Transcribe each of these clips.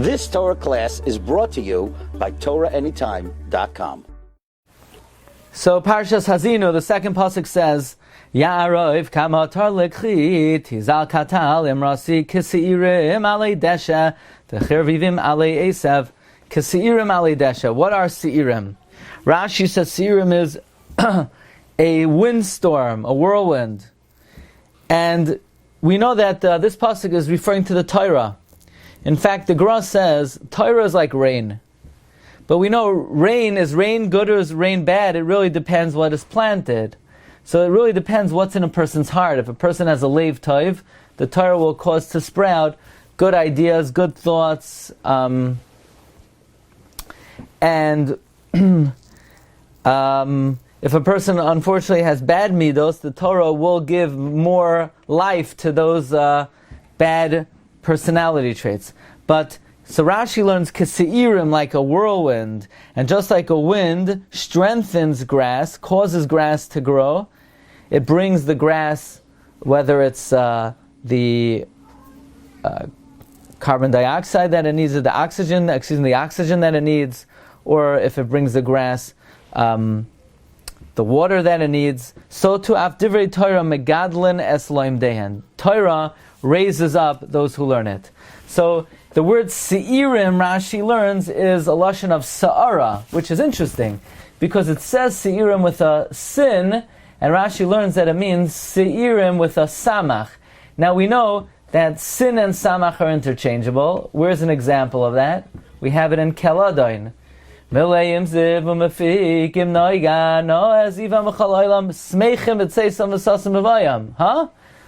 This Torah class is brought to you by TorahAnytime.com. So Parshas Hazinu, the second pasuk says, Ya'arov kama tar lekhi tizal katal imrasi kiseirim alei desha techervivim alei esav kiseirim alei desha. What are seirim? Rashi says seirim is a windstorm, a whirlwind. And we know that this pasuk is referring to the Torah. In fact, the Gra says Torah is like rain. But we know rain, is rain good or is rain bad? It really depends what is planted. So it really depends what's in a person's heart. If a person has a leiv tov, the Torah will cause to sprout good ideas, good thoughts, and if a person unfortunately has bad midos, the Torah will give more life to those bad personality traits. But so Rashi learns kiseirim like a whirlwind, and just like a wind strengthens grass, causes grass to grow, it brings the grass, whether it's the carbon dioxide that it needs, or the oxygen that it needs, or if it brings the grass the water that it needs. So to afdivrei Torah megadlin es loim dehen. Torah raises up those who learn it. So the word seirim, Rashi learns, is a lashon of sa'ara, which is interesting, because it says seirim with a sin, and Rashi learns that it means seirim with a samach. Now we know that sin and samach are interchangeable. Where's an example of that? We have it in Keladain. Huh?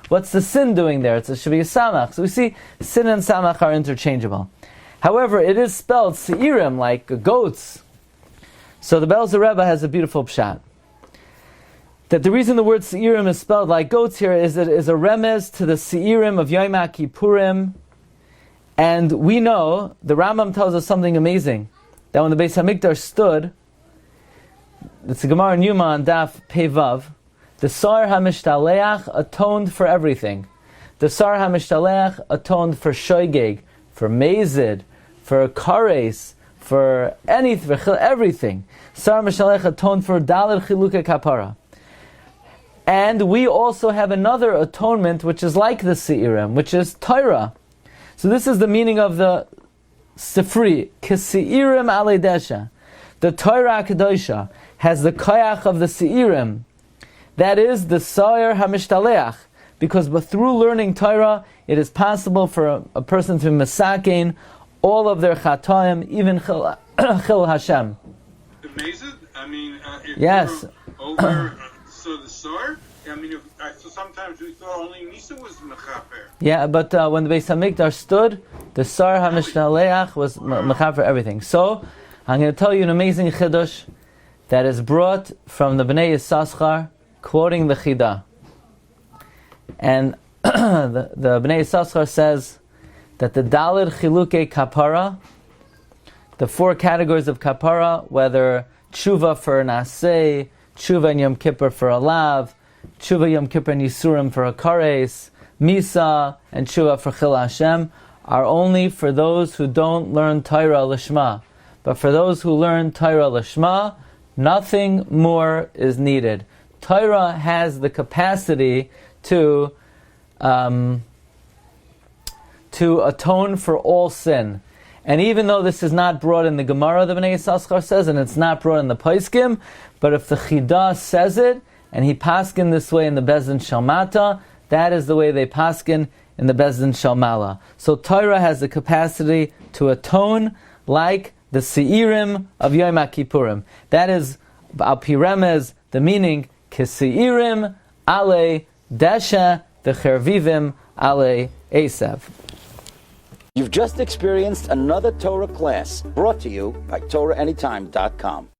What's the sin doing there? It should be a samach. So we see sin and samach are interchangeable. However, it is spelled seirim, like goats. So the Belzer Rebbe has a beautiful pshat. That the reason the word seirim is spelled like goats here is that it is a remez to the seirim of Yom Kippurim. And we know, the Rambam tells us something amazing, that when the Beis Hamikdash stood, it's the Gemara in Yuma on Daf Pevav, the Sar HaMishtaleach atoned for everything. The Sar HaMishtaleach atoned for Shoigeg, for Mezid, for Kares, for anything, for everything. Sar HaMishtaleach atoned for Dalet Chiluke Kapara. And we also have another atonement which is like the Seirim, which is Torah. So this is the meaning of the Sifri, Kiseirim alei desha. The Torah Kedosha has the koyach of the Seirim. That is the Sa'ir HaMishtaleach. Because through learning Torah, it is possible for a person to misakein all of their chataim, even chil Hashem. Amazing? I mean, if yes. Over, so the Sar? I mean, so sometimes we thought only Nisa was mechaper. Yeah, but when the Beis Hamikdash stood, the Sar HaMishtaleach was mechaper everything. So, I'm going to tell you an amazing chiddush that is brought from the Bnei Yissaschar, quoting the Chidah. And the Bnei Yissaschar says that the Daled Chiluke Kapara, the four categories of Kapara, whether Tshuva for Naseh, Tshuva and Yom Kippur for Alav, Tshuva Yom Kippur and Yisurim for a Kares, Misa and Tshuva for Chil Hashem, are only for those who don't learn Torah Lishma. But for those who learn Torah Lishma, nothing more is needed. Torah has the capacity to atone for all sin. And even though this is not brought in the Gemara, the Bnei Yissaschar says, and it's not brought in the Poskim, but if the Chidah says it, and he paskin this way in the Bezdin Shalmata, that is the way they paskin in the Bezdin Shalmala. So Torah has the capacity to atone like the Seirim of Yom Kippurim. That is, Al Pi Remez, the meaning, Kiseirim alei desha v'chervivim alei esav. You've just experienced another Torah class brought to you by TorahAnytime.com.